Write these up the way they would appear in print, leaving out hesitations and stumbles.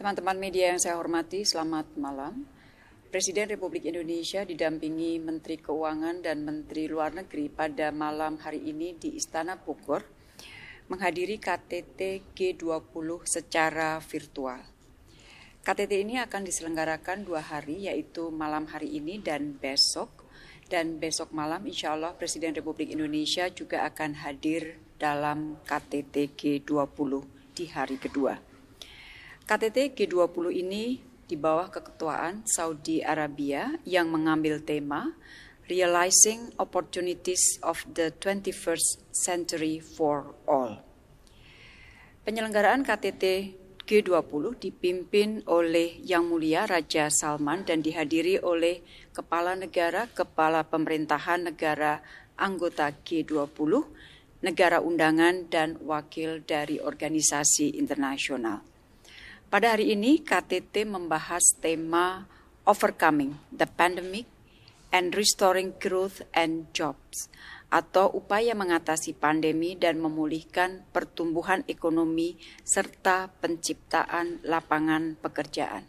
Teman-teman media yang saya hormati, selamat malam. Presiden Republik Indonesia didampingi Menteri Keuangan dan Menteri Luar Negeri pada malam hari ini di Istana Bogor menghadiri KTT G20 secara virtual. KTT ini akan diselenggarakan 2 hari, yaitu malam hari ini dan besok. Dan besok malam insya Allah Presiden Republik Indonesia juga akan hadir dalam KTT G20 di hari kedua. KTT G20 ini di bawah keketuaan Saudi Arabia yang mengambil tema Realizing Opportunities of the 21st Century for All. Penyelenggaraan KTT G20 dipimpin oleh Yang Mulia Raja Salman dan dihadiri oleh kepala negara, kepala pemerintahan negara anggota G20, negara undangan dan wakil dari organisasi internasional. Pada hari ini KTT membahas tema Overcoming the Pandemic and Restoring Growth and Jobs, atau upaya mengatasi pandemi dan memulihkan pertumbuhan ekonomi serta penciptaan lapangan pekerjaan.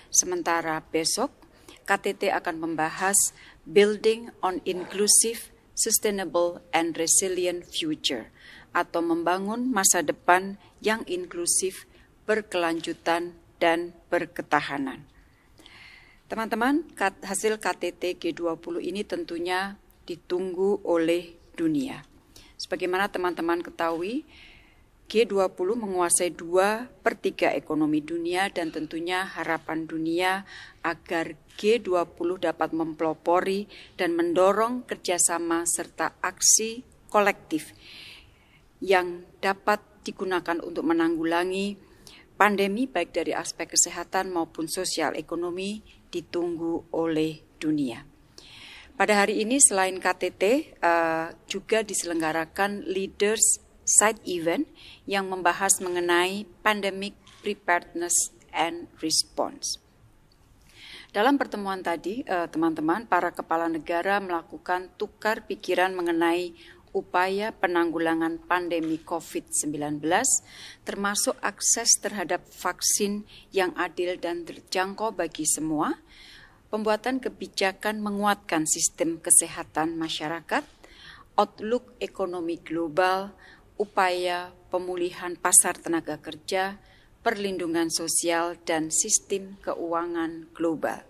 Sementara besok KTT akan membahas Building on Inclusive, Sustainable and Resilient Future, atau membangun masa depan yang inklusif, berkelanjutan, dan berketahanan. Teman-teman, hasil KTT G20 ini tentunya ditunggu oleh dunia. Sebagaimana teman-teman ketahui, G20 menguasai 2/3 ekonomi dunia dan tentunya harapan dunia agar G20 dapat mempelopori dan mendorong kerjasama serta aksi kolektif yang dapat digunakan untuk menanggulangi pandemi baik dari aspek kesehatan maupun sosial ekonomi ditunggu oleh dunia. Pada hari ini selain KTT juga diselenggarakan Leaders Side Event yang membahas mengenai Pandemic Preparedness and Response. Dalam pertemuan tadi, teman-teman, para kepala negara melakukan tukar pikiran mengenai upaya penanggulangan pandemi COVID-19, termasuk akses terhadap vaksin yang adil dan terjangkau bagi semua, pembuatan kebijakan menguatkan sistem kesehatan masyarakat, outlook ekonomi global, upaya pemulihan pasar tenaga kerja, perlindungan sosial, dan sistem keuangan global.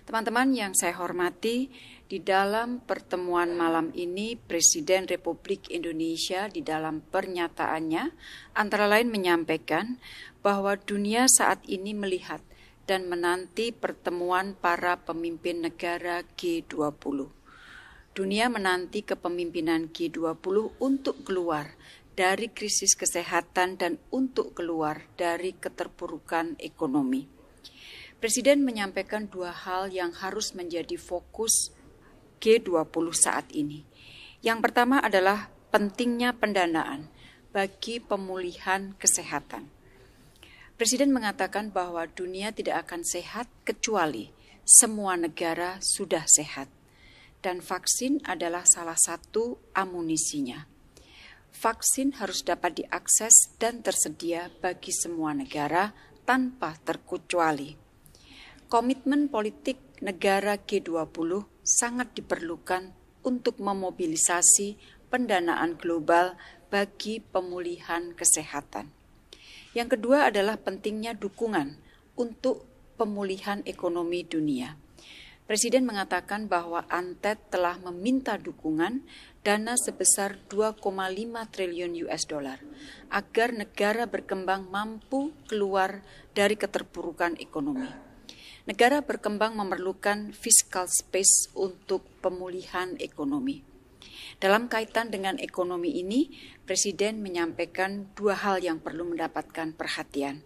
Teman-teman yang saya hormati, di dalam pertemuan malam ini, Presiden Republik Indonesia di dalam pernyataannya antara lain menyampaikan bahwa dunia saat ini melihat dan menanti pertemuan para pemimpin negara G20. Dunia menanti kepemimpinan G20 untuk keluar dari krisis kesehatan dan untuk keluar dari keterpurukan ekonomi. Presiden menyampaikan 2 hal yang harus menjadi fokus G20 saat ini. Yang pertama adalah pentingnya pendanaan bagi pemulihan kesehatan. Presiden mengatakan bahwa dunia tidak akan sehat kecuali semua negara sudah sehat. Dan vaksin adalah salah satu amunisinya. Vaksin harus dapat diakses dan tersedia bagi semua negara tanpa terkecuali. Komitmen politik negara G20 sangat diperlukan untuk memobilisasi pendanaan global bagi pemulihan kesehatan. Yang kedua adalah pentingnya dukungan untuk pemulihan ekonomi dunia. Presiden mengatakan bahwa ANTED telah meminta dukungan dana sebesar 2,5 triliun US dollar agar negara berkembang mampu keluar dari keterpurukan ekonomi. Negara berkembang memerlukan fiscal space untuk pemulihan ekonomi. Dalam kaitan dengan ekonomi ini, Presiden menyampaikan 2 hal yang perlu mendapatkan perhatian,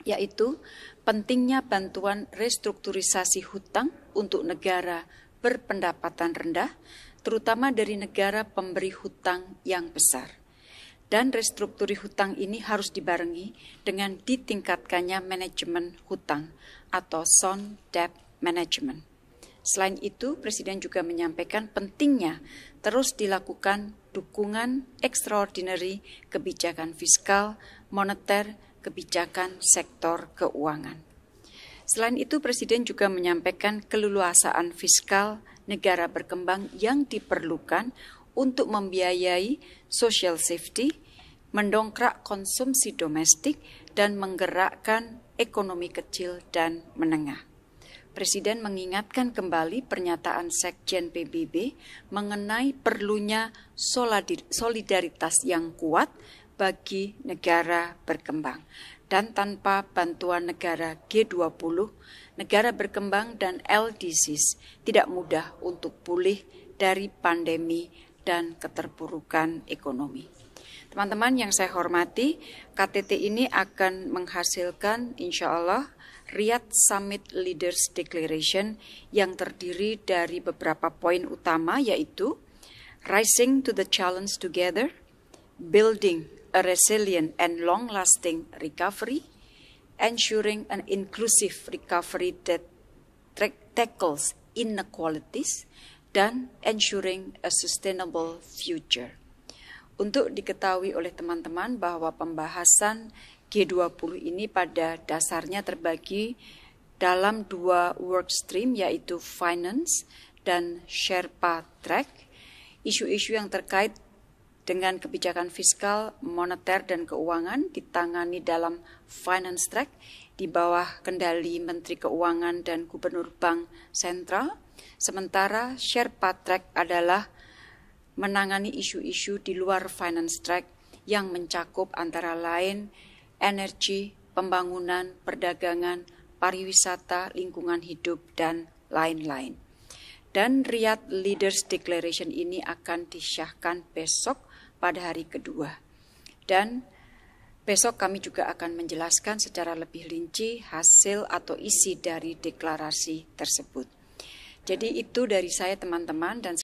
yaitu pentingnya bantuan restrukturisasi hutang untuk negara berpendapatan rendah, terutama dari negara pemberi hutang yang besar. Dan restrukturi hutang ini harus dibarengi dengan ditingkatkannya manajemen hutang atau sound debt management. Selain itu, Presiden juga menyampaikan pentingnya terus dilakukan dukungan extraordinary kebijakan fiskal, moneter, kebijakan sektor keuangan. Selain itu, Presiden juga menyampaikan keleluasaan fiskal negara berkembang yang diperlukan untuk membiayai social safety, mendongkrak konsumsi domestik, dan menggerakkan ekonomi kecil dan menengah. Presiden mengingatkan kembali pernyataan Sekjen PBB mengenai perlunya solidaritas yang kuat bagi negara berkembang. Dan tanpa bantuan negara G20, negara berkembang dan LDCs tidak mudah untuk pulih dari pandemi dan keterpurukan ekonomi. Teman-teman yang saya hormati, KTT ini akan menghasilkan insya Allah Riyadh Summit Leaders Declaration yang terdiri dari beberapa poin utama, yaitu Rising to the Challenge Together, Building a Resilient and Long-Lasting Recovery, Ensuring an Inclusive Recovery that Tackles Inequalities, dan Ensuring a Sustainable Future. Untuk diketahui oleh teman-teman bahwa pembahasan G20 ini pada dasarnya terbagi dalam dua work stream, yaitu Finance dan Sherpa Track. Isu-isu yang terkait dengan kebijakan fiskal, moneter, dan keuangan ditangani dalam Finance Track di bawah kendali Menteri Keuangan dan Gubernur Bank Sentral. Sementara Sherpa Track adalah menangani isu-isu di luar Finance Track yang mencakup antara lain energi, pembangunan, perdagangan, pariwisata, lingkungan hidup, dan lain-lain. Dan Riyadh Leaders Declaration ini akan disahkan besok pada hari kedua. Dan besok kami juga akan menjelaskan secara lebih rinci hasil atau isi dari deklarasi tersebut. Jadi itu dari saya teman-teman, dan